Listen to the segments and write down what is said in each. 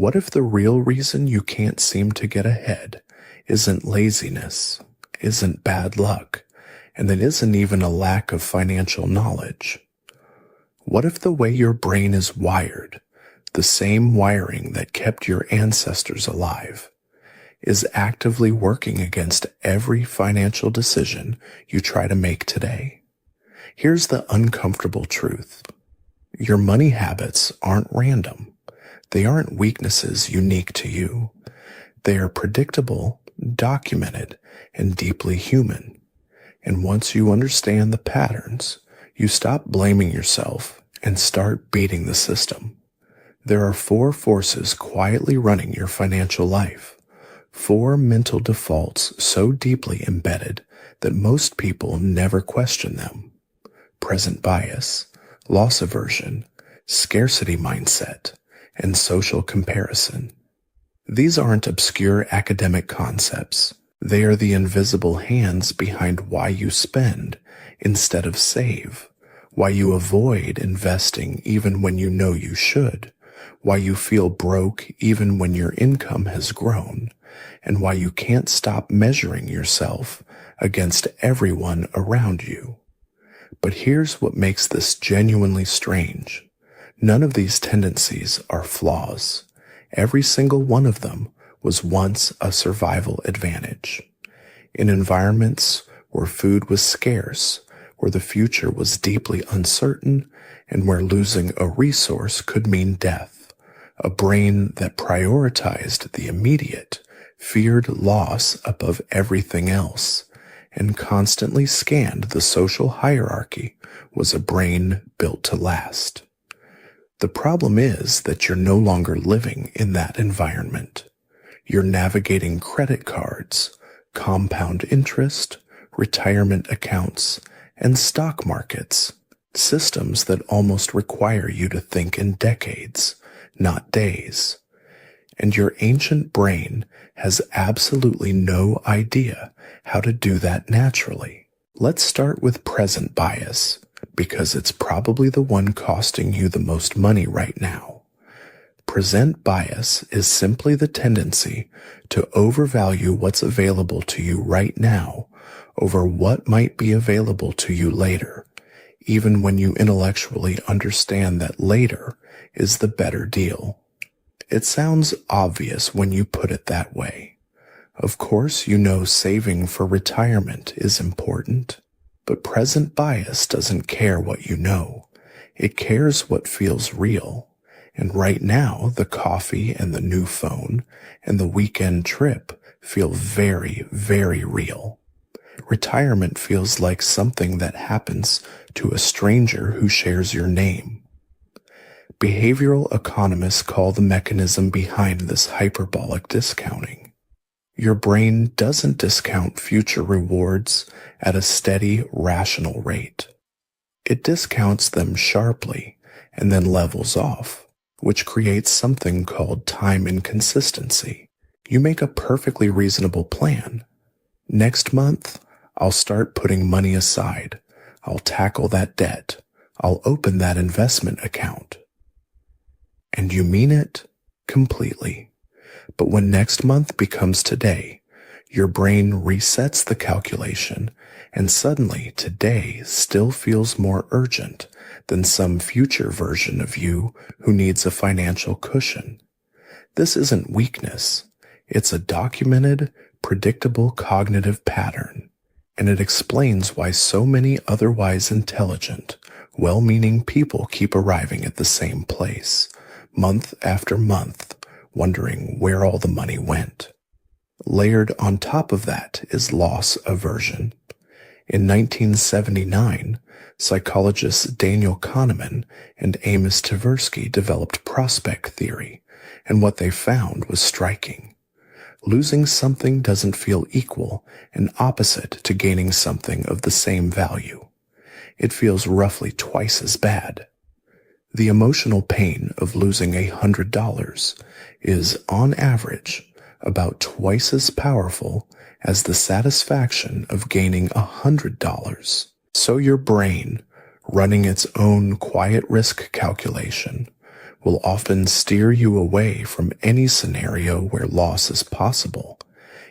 What if the real reason you can't seem to get ahead isn't laziness, isn't bad luck, and it isn't even a lack of financial knowledge? What if the way your brain is wired, the same wiring that kept your ancestors alive, is actively working against every financial decision you try to make today? Here's the uncomfortable truth. Your money habits aren't random. They aren't weaknesses unique to you. They are predictable, documented, and deeply human. And once you understand the patterns, you stop blaming yourself and start beating the system. There are 4 forces quietly running your financial life. 4 mental defaults so deeply embedded that most people never question them. Present bias, loss aversion, scarcity mindset, and social comparison. These aren't obscure academic concepts. They are the invisible hands behind why you spend instead of save, why you avoid investing even when you know you should, why you feel broke even when your income has grown, and why you can't stop measuring yourself against everyone around you. But here's what makes this genuinely strange. None of these tendencies are flaws. Every single one of them was once a survival advantage. In environments where food was scarce, where the future was deeply uncertain, and where losing a resource could mean death, a brain that prioritized the immediate feared loss above everything else, and constantly scanned the social hierarchy was a brain built to last. The problem is that you're no longer living in that environment. You're navigating credit cards, compound interest, retirement accounts, and stock markets, systems that almost require you to think in decades, not days. And your ancient brain has absolutely no idea how to do that naturally. Let's start with present bias, because it's probably the one costing you the most money right now. Present bias is simply the tendency to overvalue what's available to you right now over what might be available to you later, even when you intellectually understand that later is the better deal. It sounds obvious when you put it that way. Of course, you know saving for retirement is important. But present bias doesn't care what you know. It cares what feels real. And right now, the coffee and the new phone and the weekend trip feel very, very real. Retirement feels like something that happens to a stranger who shares your name. Behavioral economists call the mechanism behind this hyperbolic discounting. Your brain doesn't discount future rewards at a steady, rational rate. It discounts them sharply and then levels off, which creates something called time inconsistency. You make a perfectly reasonable plan. Next month, I'll start putting money aside. I'll tackle that debt. I'll open that investment account. And you mean it completely. But when next month becomes today, your brain resets the calculation, and suddenly today still feels more urgent than some future version of you who needs a financial cushion. This isn't weakness. It's a documented, predictable cognitive pattern, and it explains why so many otherwise intelligent, well-meaning people keep arriving at the same place, month after month, wondering where all the money went. Layered on top of that is loss aversion. In 1979, psychologists Daniel Kahneman and Amos Tversky developed prospect theory, and what they found was striking. Losing something doesn't feel equal and opposite to gaining something of the same value. It feels roughly twice as bad. The emotional pain of losing $100 is, on average, about twice as powerful as the satisfaction of gaining $100. So your brain, running its own quiet risk calculation, will often steer you away from any scenario where loss is possible,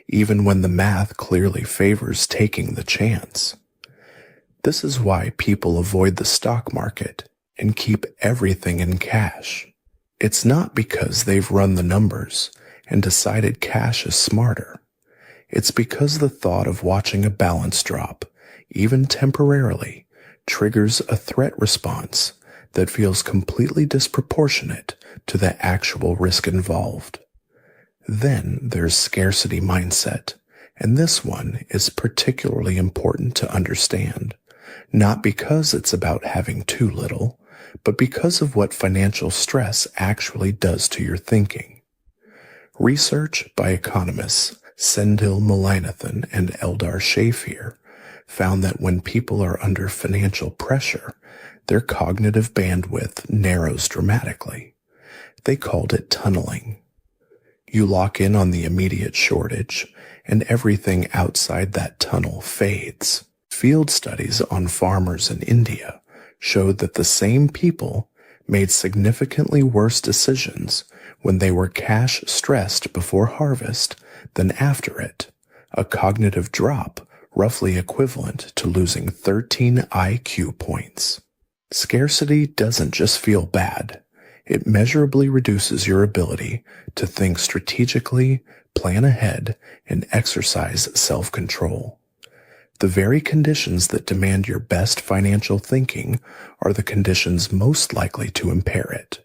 even when the math clearly favors taking the chance. This is why people avoid the stock market and keep everything in cash. It's not because they've run the numbers and decided cash is smarter. It's because the thought of watching a balance drop, even temporarily, triggers a threat response that feels completely disproportionate to the actual risk involved. Then there's scarcity mindset, and this one is particularly important to understand, not because it's about having too little, but because of what financial stress actually does to your thinking. Research by economists Sendil Mullainathan and Eldar Shafir found that when people are under financial pressure, their cognitive bandwidth narrows dramatically. They called it tunneling. You lock in on the immediate shortage, and everything outside that tunnel fades. Field studies on farmers in India showed that the same people made significantly worse decisions when they were cash stressed before harvest than after it, a cognitive drop roughly equivalent to losing 13 IQ points. Scarcity doesn't just feel bad. It measurably reduces your ability to think strategically, plan ahead, and exercise self-control. The very conditions that demand your best financial thinking are the conditions most likely to impair it.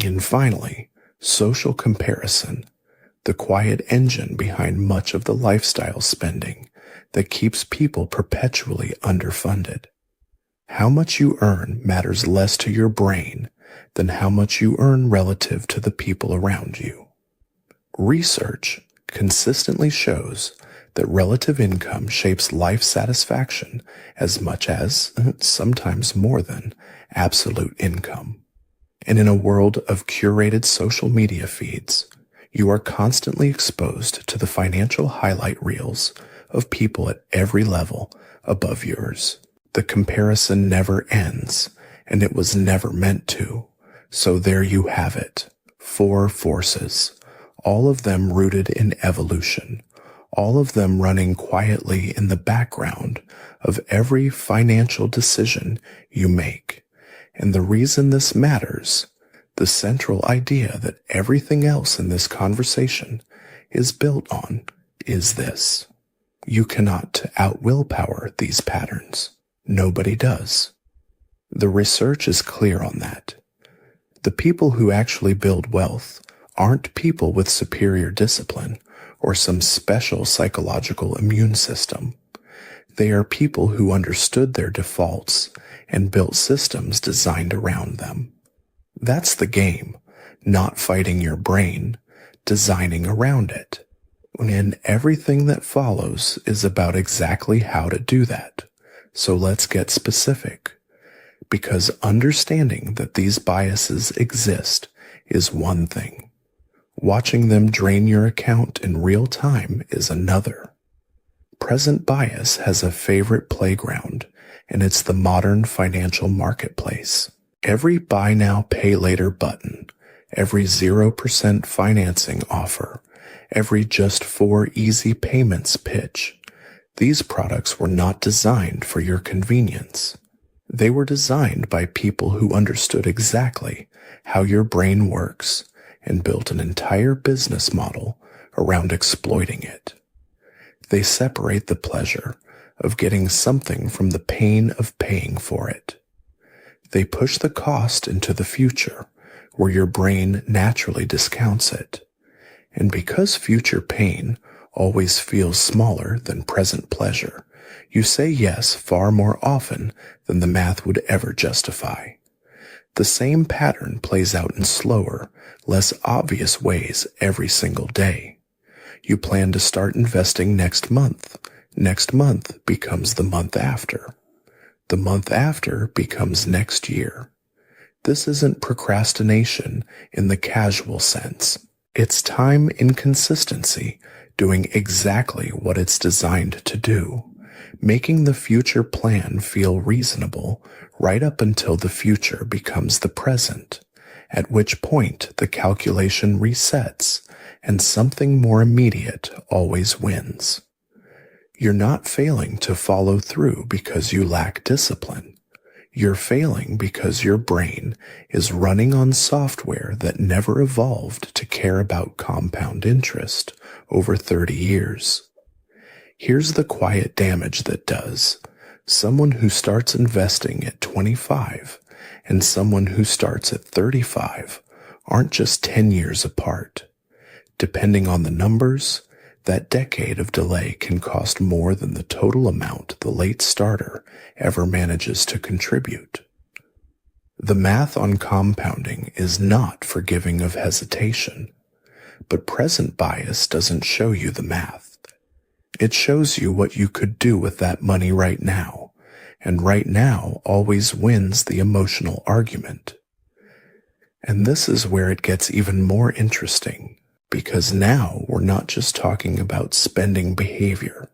And finally, social comparison, the quiet engine behind much of the lifestyle spending that keeps people perpetually underfunded. How much you earn matters less to your brain than how much you earn relative to the people around you. Research consistently shows that relative income shapes life satisfaction as much as, sometimes more than, absolute income. And in a world of curated social media feeds, you are constantly exposed to the financial highlight reels of people at every level above yours. The comparison never ends, and it was never meant to. So there you have it. 4 forces, all of them rooted in evolution, all of them running quietly in the background of every financial decision you make. And the reason this matters, the central idea that everything else in this conversation is built on, is this. You cannot out-willpower these patterns. Nobody does. The research is clear on that. The people who actually build wealth aren't people with superior discipline or some special psychological immune system. They are people who understood their defaults and built systems designed around them. That's the game, not fighting your brain, designing around it. And everything that follows is about exactly how to do that. So let's get specific. Because understanding that these biases exist is one thing. Watching them drain your account in real time is another. Present bias has a favorite playground, and it's the modern financial marketplace. Every buy now, pay later button, every 0% financing offer, every just 4 easy payments pitch. These products were not designed for your convenience. They were designed by people who understood exactly how your brain works and built an entire business model around exploiting it. They separate the pleasure of getting something from the pain of paying for it. They push the cost into the future, where your brain naturally discounts it. And because future pain always feels smaller than present pleasure, you say yes far more often than the math would ever justify. The same pattern plays out in slower, less obvious ways every single day. You plan to start investing next month. Next month becomes the month after. The month after becomes next year. This isn't procrastination in the casual sense. It's time inconsistency doing exactly what it's designed to do, making the future plan feel reasonable right up until the future becomes the present, at which point the calculation resets and something more immediate always wins. You're not failing to follow through because you lack discipline. You're failing because your brain is running on software that never evolved to care about compound interest over 30 years. Here's the quiet damage that does. Someone who starts investing at 25 and someone who starts at 35 aren't just 10 years apart. Depending on the numbers, that decade of delay can cost more than the total amount the late starter ever manages to contribute. The math on compounding is not forgiving of hesitation, but present bias doesn't show you the math. It shows you what you could do with that money right now, and right now always wins the emotional argument. And this is where it gets even more interesting, because now we're not just talking about spending behavior.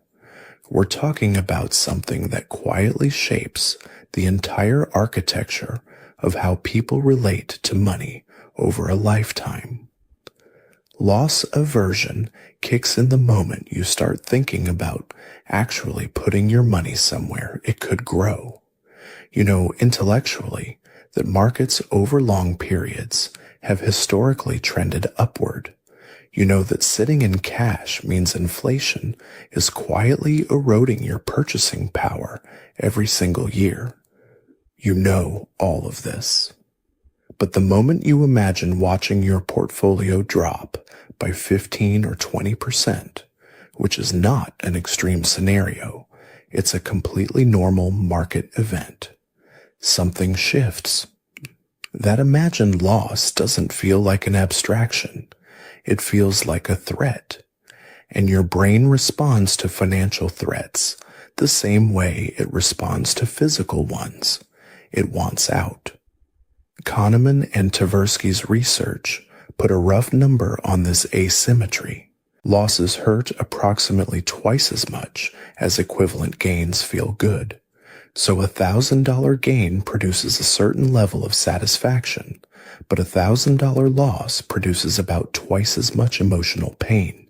We're talking about something that quietly shapes the entire architecture of how people relate to money over a lifetime. Loss aversion kicks in the moment you start thinking about actually putting your money somewhere it could grow. You know intellectually that markets over long periods have historically trended upward. You know that sitting in cash means inflation is quietly eroding your purchasing power every single year. You know all of this. But the moment you imagine watching your portfolio drop by 15 or 20%, which is not an extreme scenario, it's a completely normal market event, something shifts. That imagined loss doesn't feel like an abstraction. It feels like a threat, and your brain responds to financial threats the same way it responds to physical ones. It wants out. Kahneman and Tversky's research put a rough number on this asymmetry. Losses hurt approximately twice as much as equivalent gains feel good. So $1,000 gain produces a certain level of satisfaction, but $1,000 loss produces about twice as much emotional pain.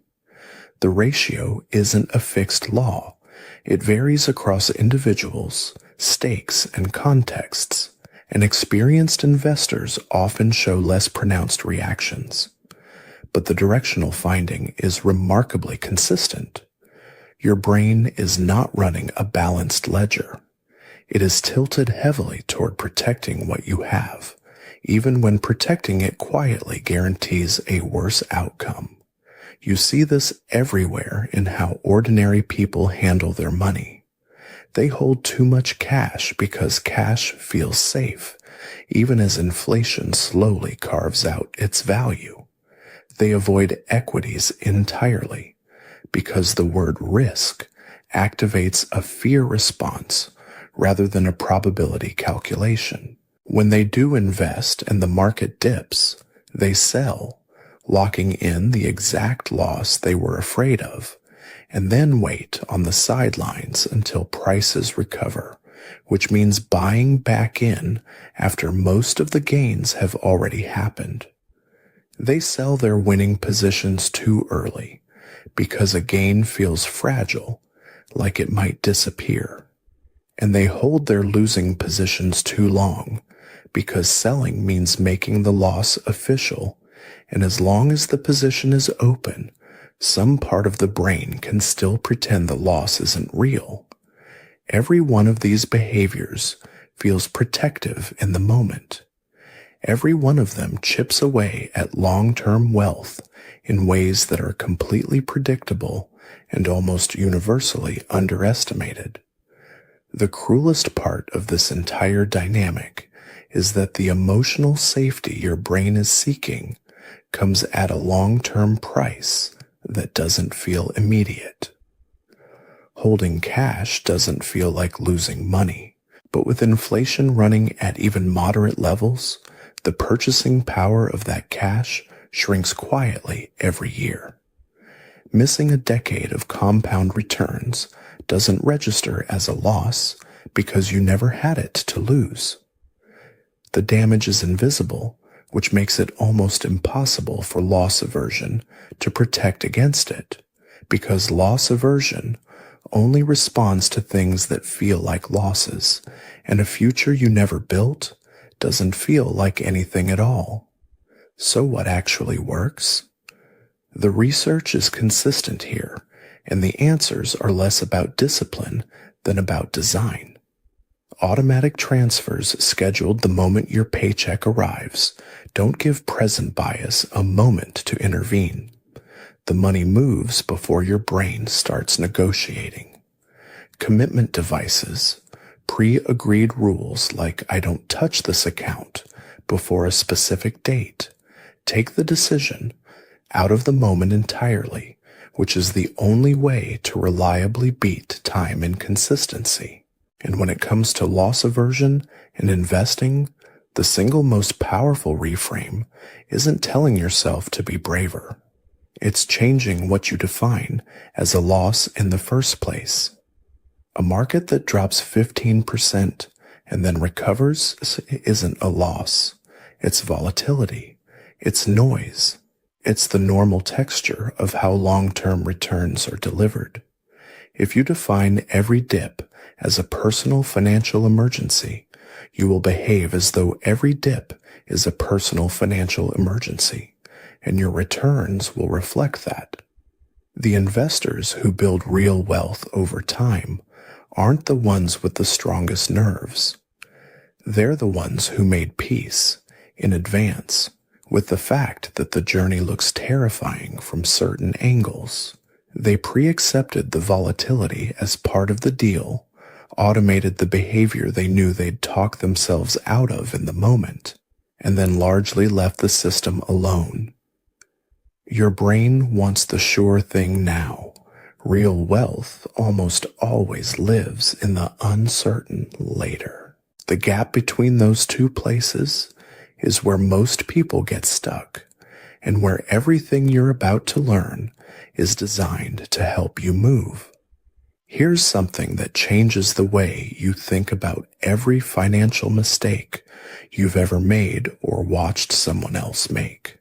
The ratio isn't a fixed law. It varies across individuals, stakes, and contexts, and experienced investors often show less pronounced reactions. But the directional finding is remarkably consistent. Your brain is not running a balanced ledger. It is tilted heavily toward protecting what you have, even when protecting it quietly guarantees a worse outcome. You see this everywhere in how ordinary people handle their money. They hold too much cash because cash feels safe, even as inflation slowly carves out its value. They avoid equities entirely because the word risk activates a fear response rather than a probability calculation. When they do invest and the market dips, they sell, locking in the exact loss they were afraid of, and then wait on the sidelines until prices recover, which means buying back in after most of the gains have already happened. They sell their winning positions too early because a gain feels fragile, like it might disappear. And they hold their losing positions too long because selling means making the loss official, and as long as the position is open, some part of the brain can still pretend the loss isn't real. Every one of these behaviors feels protective in the moment. Every one of them chips away at long-term wealth in ways that are completely predictable and almost universally underestimated. The cruelest part of this entire dynamic is that the emotional safety your brain is seeking comes at a long-term price that doesn't feel immediate. Holding cash doesn't feel like losing money, but with inflation running at even moderate levels, the purchasing power of that cash shrinks quietly every year. Missing a decade of compound returns doesn't register as a loss because you never had it to lose. The damage is invisible, which makes it almost impossible for loss aversion to protect against it, because loss aversion only responds to things that feel like losses, and a future you never built doesn't feel like anything at all. So what actually works? The research is consistent here, and the answers are less about discipline than about design. Automatic transfers scheduled the moment your paycheck arrives don't give present bias a moment to intervene. The money moves before your brain starts negotiating. Commitment devices, pre-agreed rules like I don't touch this account before a specific date, take the decision out of the moment entirely, which is the only way to reliably beat time inconsistency. And when it comes to loss aversion and investing, the single most powerful reframe isn't telling yourself to be braver. It's changing what you define as a loss in the first place. A market that drops 15% and then recovers isn't a loss. It's volatility. It's noise. It's the normal texture of how long-term returns are delivered. If you define every dip as a personal financial emergency, you will behave as though every dip is a personal financial emergency, and your returns will reflect that. The investors who build real wealth over time aren't the ones with the strongest nerves. They're the ones who made peace in advance with the fact that the journey looks terrifying from certain angles. They pre-accepted the volatility as part of the deal, automated the behavior they knew they'd talk themselves out of in the moment, and then largely left the system alone. Your brain wants the sure thing now. Real wealth almost always lives in the uncertain later. The gap between those two places is where most people get stuck, and where everything you're about to learn is designed to help you move. Here's something that changes the way you think about every financial mistake you've ever made or watched someone else make.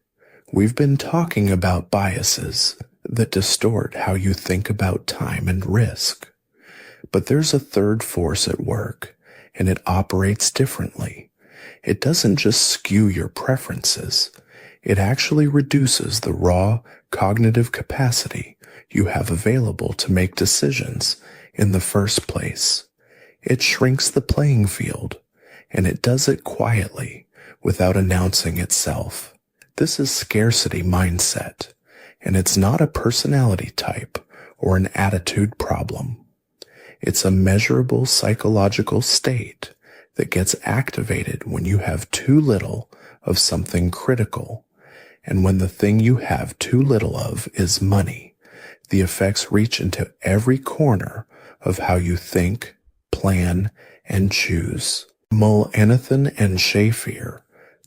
We've been talking about biases that distort how you think about time and risk. But there's a third force at work, and it operates differently. It doesn't just skew your preferences. It actually reduces the raw cognitive capacity you have available to make decisions in the first place. It shrinks the playing field, and it does it quietly without announcing itself. This is scarcity mindset, and it's not a personality type or an attitude problem. It's a measurable psychological state that gets activated when you have too little of something critical. And when the thing you have too little of is money, the effects reach into every corner of how you think, plan, and choose. Mullainathan and Shafir,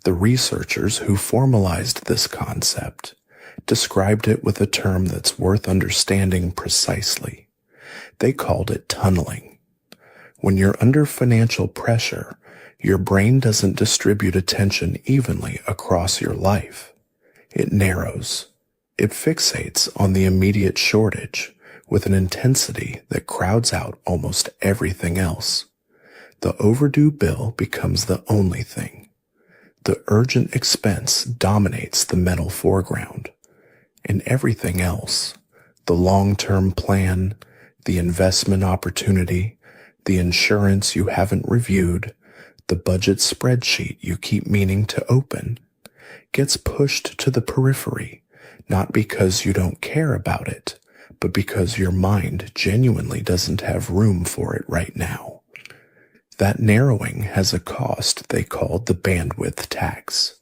the researchers who formalized this concept, described it with a term that's worth understanding precisely. They called it tunneling. When you're under financial pressure, your brain doesn't distribute attention evenly across your life. It narrows. It fixates on the immediate shortage with an intensity that crowds out almost everything else. The overdue bill becomes the only thing. The urgent expense dominates the mental foreground. And everything else, the long-term plan, the investment opportunity, the insurance you haven't reviewed, the budget spreadsheet you keep meaning to open, gets pushed to the periphery, not because you don't care about it, but because your mind genuinely doesn't have room for it right now. That narrowing has a cost they call the bandwidth tax.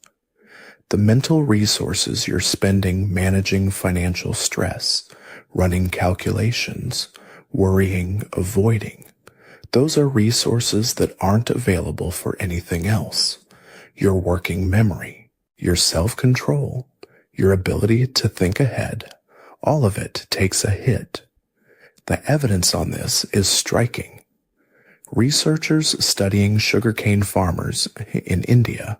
The mental resources you're spending managing financial stress, running calculations, worrying, avoiding, those are resources that aren't available for anything else. Your working memory, your self-control, your ability to think ahead, all of it takes a hit. The evidence on this is striking. Researchers studying sugarcane farmers in India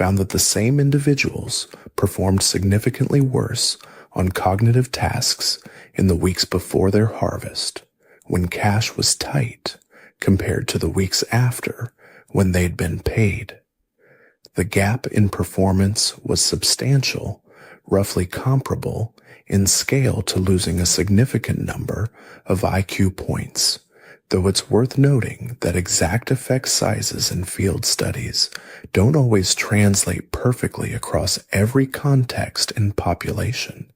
found that the same individuals performed significantly worse on cognitive tasks in the weeks before their harvest, when cash was tight, compared to the weeks after, when they'd been paid. The gap in performance was substantial, roughly comparable in scale to losing a significant number of IQ points, though it's worth noting that exact effect sizes in field studies don't always translate perfectly across every context and population.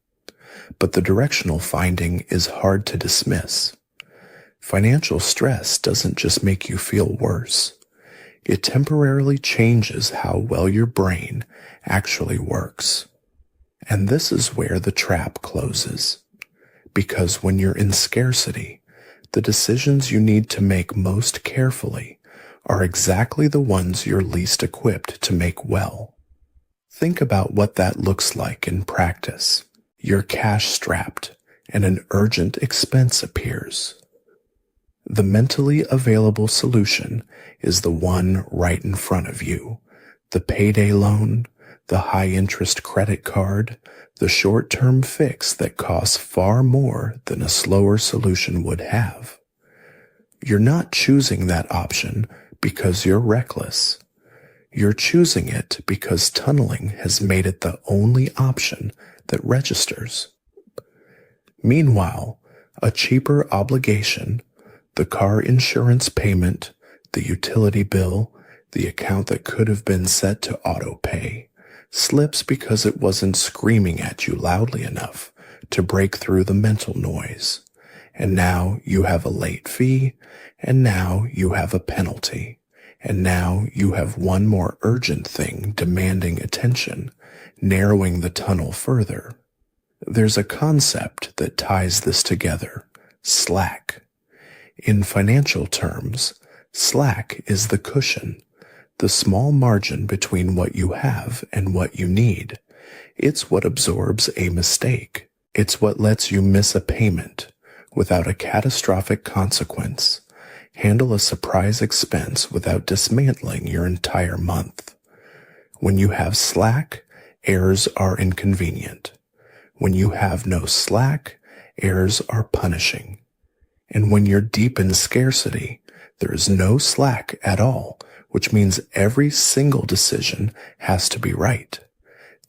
But the directional finding is hard to dismiss. Financial stress doesn't just make you feel worse. It temporarily changes how well your brain actually works. And this is where the trap closes. Because when you're in scarcity, the decisions you need to make most carefully are exactly the ones you're least equipped to make well. Think about what that looks like in practice. You're cash-strapped, and an urgent expense appears. The mentally available solution is the one right in front of you. The payday loan, the high-interest credit card, the short-term fix that costs far more than a slower solution would have. You're not choosing that option because you're reckless. You're choosing it because tunneling has made it the only option that registers. Meanwhile, a cheaper obligation, the car insurance payment, the utility bill, the account that could have been set to auto pay, slips because it wasn't screaming at you loudly enough to break through the mental noise. And now you have a late fee, and now you have a penalty, and now you have one more urgent thing demanding attention, narrowing the tunnel further. There's a concept that ties this together: slack. In financial terms, slack is the cushion, the small margin between what you have and what you need. It's what absorbs a mistake. It's what lets you miss a payment without a catastrophic consequence, handle a surprise expense without dismantling your entire month. When you have slack, errors are inconvenient. When you have no slack, errors are punishing. And when you're deep in scarcity, there is no slack at all, which means every single decision has to be right.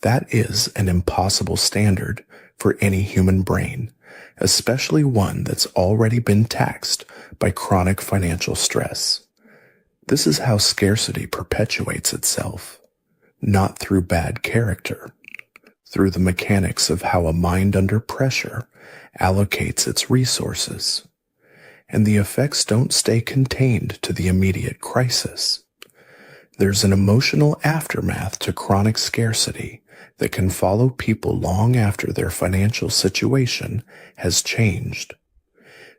That is an impossible standard for any human brain, especially one that's already been taxed by chronic financial stress. This is how scarcity perpetuates itself, not through bad character, through the mechanics of how a mind under pressure allocates its resources. And the effects don't stay contained to the immediate crisis. There's an emotional aftermath to chronic scarcity that can follow people long after their financial situation has changed.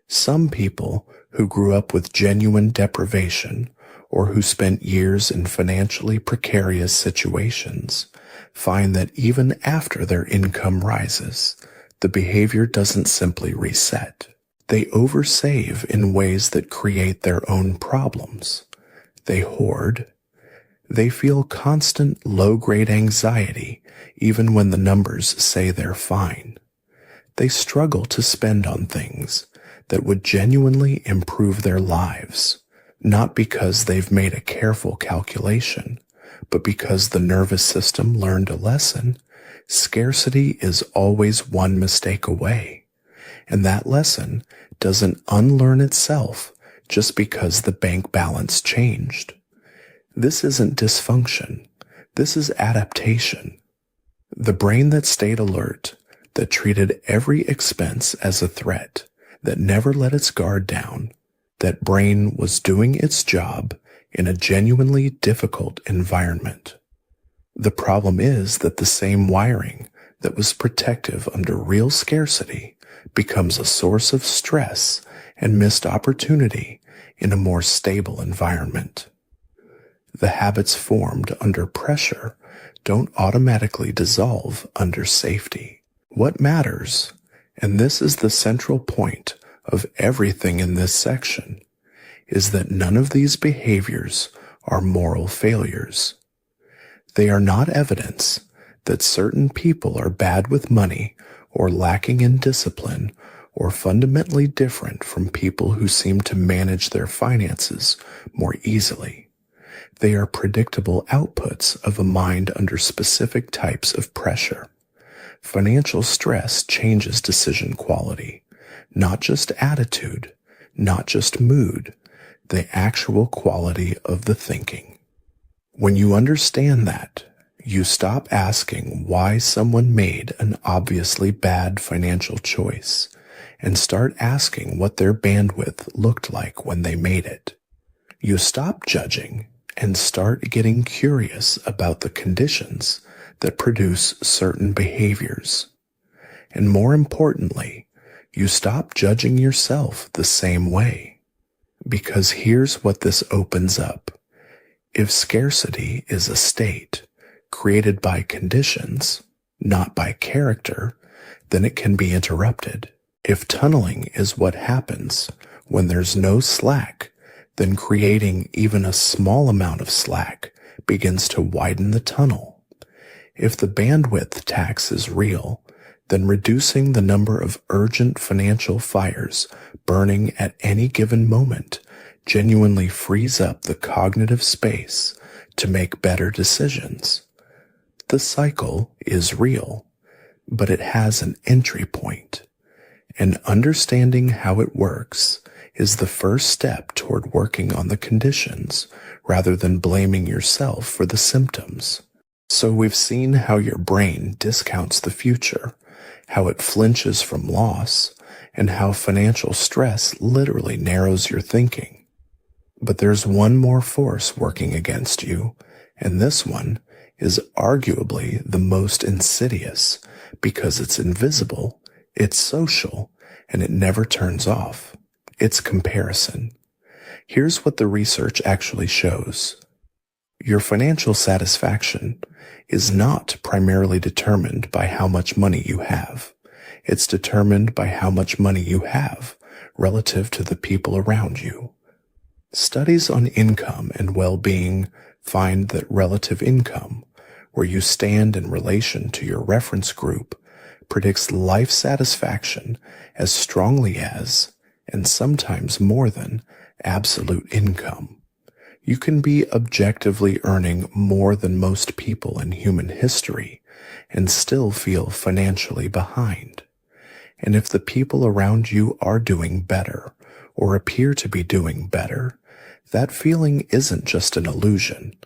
Some people who grew up with genuine deprivation or who spent years in financially precarious situations find that even after their income rises, the behavior doesn't simply reset. They oversave in ways that create their own problems. They hoard. They feel constant low-grade anxiety even when the numbers say they're fine. They struggle to spend on things that would genuinely improve their lives, not because they've made a careful calculation, but because the nervous system learned a lesson. Scarcity is always one mistake away. And that lesson doesn't unlearn itself just because the bank balance changed. This isn't dysfunction. This is adaptation. The brain that stayed alert, that treated every expense as a threat, that never let its guard down, that brain was doing its job in a genuinely difficult environment. The problem is that the same wiring that was protective under real scarcity becomes a source of stress and missed opportunity in a more stable environment. The habits formed under pressure don't automatically dissolve under safety. What matters, and this is the central point of everything in this section, is that none of these behaviors are moral failures. They are not evidence that certain people are bad with money or lacking in discipline or fundamentally different from people who seem to manage their finances more easily. They are predictable outputs of a mind under specific types of pressure. Financial stress changes decision quality, not just attitude, not just mood, the actual quality of the thinking. When you understand that, you stop asking why someone made an obviously bad financial choice and start asking what their bandwidth looked like when they made it. You stop judging and start getting curious about the conditions that produce certain behaviors. And more importantly, you stop judging yourself the same way. Because here's what this opens up. If scarcity is a state created by conditions, not by character, then it can be interrupted. If tunneling is what happens when there's no slack, then creating even a small amount of slack begins to widen the tunnel. If the bandwidth tax is real, then reducing the number of urgent financial fires burning at any given moment genuinely frees up the cognitive space to make better decisions. The cycle is real, but it has an entry point, and understanding how it works is the first step toward working on the conditions rather than blaming yourself for the symptoms. So we've seen how your brain discounts the future, how it flinches from loss, and how financial stress literally narrows your thinking. But there's one more force working against you, and this one is arguably the most insidious because it's invisible, it's social, and it never turns off. It's comparison. Here's what the research actually shows. Your financial satisfaction is not primarily determined by how much money you have. It's determined by how much money you have relative to the people around you. Studies on income and well-being find that relative income, where you stand in relation to your reference group, predicts life satisfaction as strongly as, and sometimes more than, absolute income. You can be objectively earning more than most people in human history and still feel financially behind. And if the people around you are doing better or appear to be doing better, that feeling isn't just an illusion.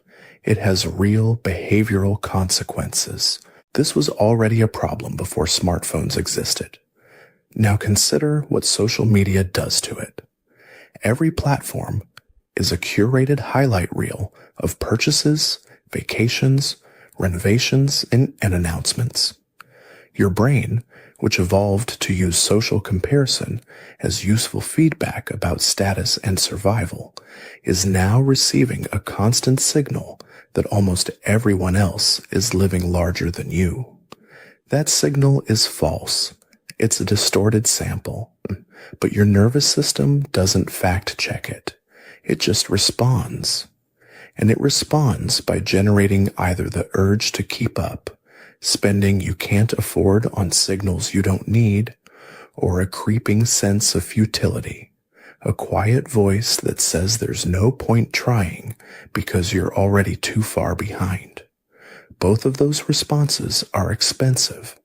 It has real behavioral consequences. This was already a problem before smartphones existed. Now consider what social media does to it. Every platform is a curated highlight reel of purchases, vacations, renovations, and announcements. Your brain, which evolved to use social comparison as useful feedback about status and survival, is now receiving a constant signal that almost everyone else is living larger than you. That signal is false. It's a distorted sample, but your nervous system doesn't fact-check it. It just responds. And it responds by generating either the urge to keep up, spending you can't afford on signals you don't need, or a creeping sense of futility, a quiet voice that says there's no point trying because you're already too far behind. Both of those responses are expensive.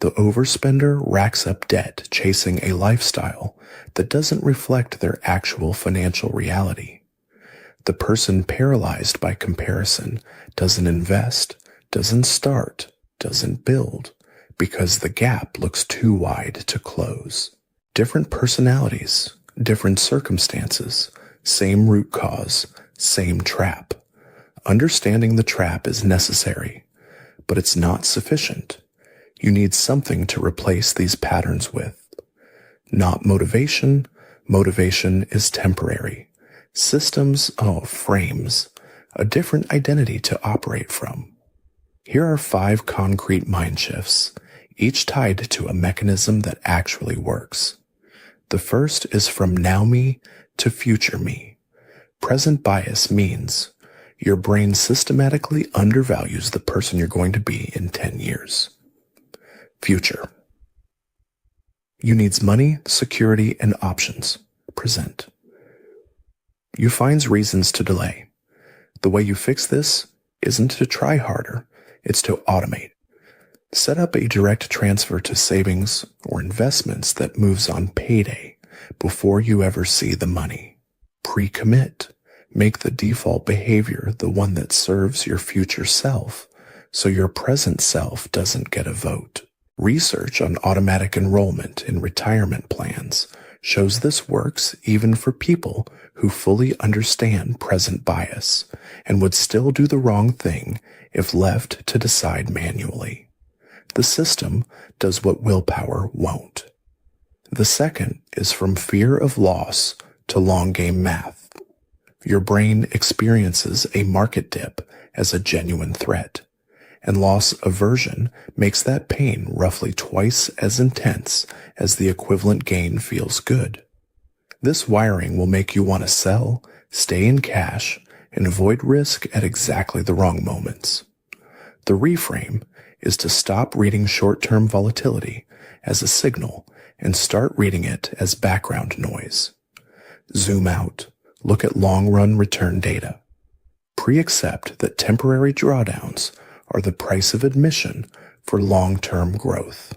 The overspender racks up debt chasing a lifestyle that doesn't reflect their actual financial reality. The person paralyzed by comparison doesn't invest, doesn't start, doesn't build, because the gap looks too wide to close. Different personalities, different circumstances, same root cause, same trap. Understanding the trap is necessary, but it's not sufficient. You need something to replace these patterns with. Not motivation. Motivation is temporary. Systems, frames, a different identity to operate from. Here are 5 concrete mind shifts, each tied to a mechanism that actually works. The first is from now me to future me. Present bias means Your brain systematically undervalues the person you're going to be in 10 years. Future. You needs money, security, and options. Present. You finds reasons to delay. The way you fix this isn't to try harder, it's to automate. Set up a direct transfer to savings or investments that moves on payday before you ever see the money. Pre-commit. Make the default behavior the one that serves your future self, so your present self doesn't get a vote. Research on automatic enrollment in retirement plans shows this works even for people who fully understand present bias and would still do the wrong thing if left to decide manually. The system does what willpower won't. The second is from fear of loss to long game math. Your brain experiences a market dip as a genuine threat, and loss aversion makes that pain roughly twice as intense as the equivalent gain feels good. This wiring will make you want to sell, stay in cash, and avoid risk at exactly the wrong moments. The reframe is to stop reading short-term volatility as a signal and start reading it as background noise. Zoom out. Look at long-run return data. Pre-accept that temporary drawdowns are the price of admission for long-term growth.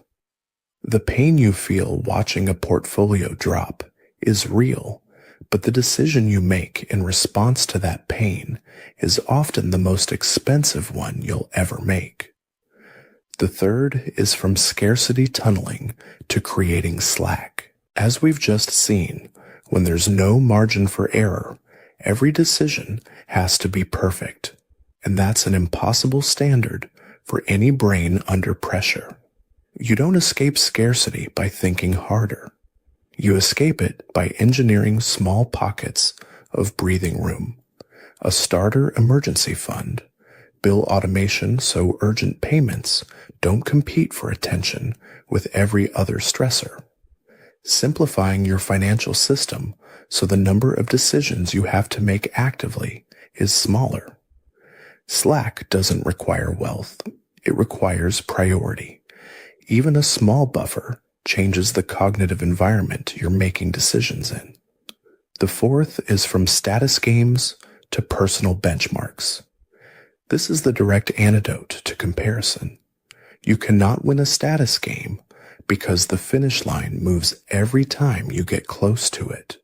The pain you feel watching a portfolio drop is real, but the decision you make in response to that pain is often the most expensive one you'll ever make. The third is from scarcity tunneling to creating slack. As we've just seen, when there's no margin for error, every decision has to be perfect, and that's an impossible standard for any brain under pressure. You don't escape scarcity by thinking harder. You escape it by engineering small pockets of breathing room, a starter emergency fund, bill automation so urgent payments don't compete for attention with every other stressor. Simplifying your financial system so the number of decisions you have to make actively is smaller. Slack doesn't require wealth. It requires priority. Even a small buffer changes the cognitive environment you're making decisions in. The fourth is from status games to personal benchmarks. This is the direct antidote to comparison. You cannot win a status game because the finish line moves every time you get close to it.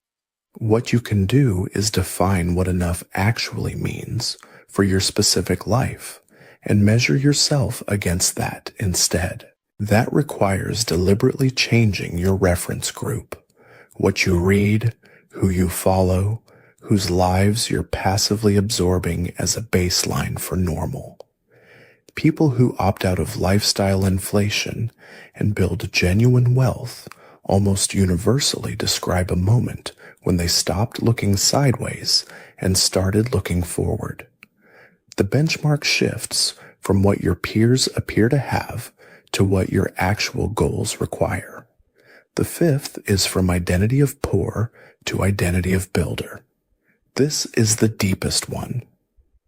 What you can do is define what enough actually means for your specific life and measure yourself against that instead. That requires deliberately changing your reference group, what you read, who you follow, whose lives you're passively absorbing as a baseline for normal. People who opt out of lifestyle inflation and build genuine wealth almost universally describe a moment when they stopped looking sideways and started looking forward. The benchmark shifts from what your peers appear to have to what your actual goals require. The fifth is from identity of poor to identity of builder. This is the deepest one.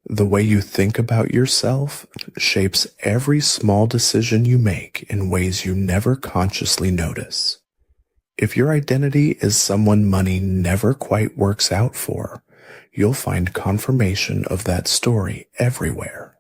The way you think about yourself shapes every small decision you make in ways you never consciously notice. If your identity is someone money never quite works out for, you'll find confirmation of that story everywhere.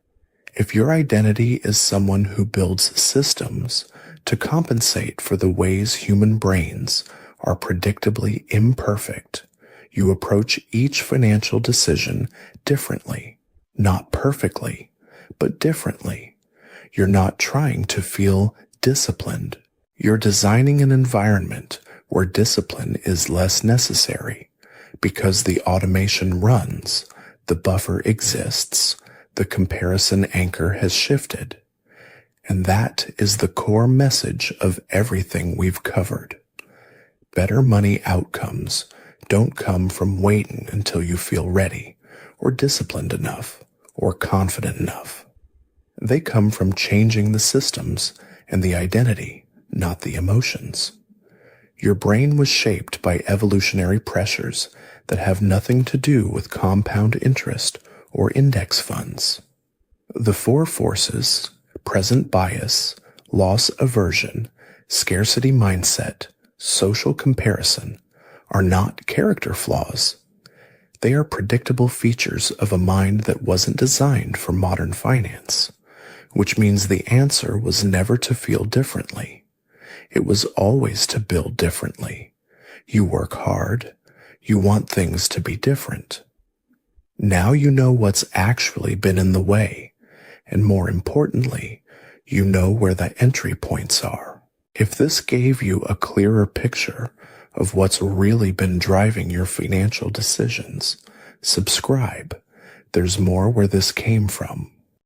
If your identity is someone who builds systems to compensate for the ways human brains are predictably imperfect, you approach each financial decision differently. Not perfectly, but differently. You're not trying to feel disciplined. You're designing an environment where discipline is less necessary because the automation runs, the buffer exists, the comparison anchor has shifted. And that is the core message of everything we've covered. Better money outcomes don't come from waiting until you feel ready or disciplined enough or confident enough. They come from changing the systems and the identity, not the emotions. Your brain was shaped by evolutionary pressures that have nothing to do with compound interest or index funds. The four forces, present bias, loss aversion, scarcity mindset, social comparison, are not character flaws. They are predictable features of a mind that wasn't designed for modern finance, which means the answer was never to feel differently. It was always to build differently. You work hard. You want things to be different. Now you know what's actually been in the way, and more importantly, you know where the entry points are. If this gave you a clearer picture of what's really been driving your financial decisions, subscribe. There's more where this came from.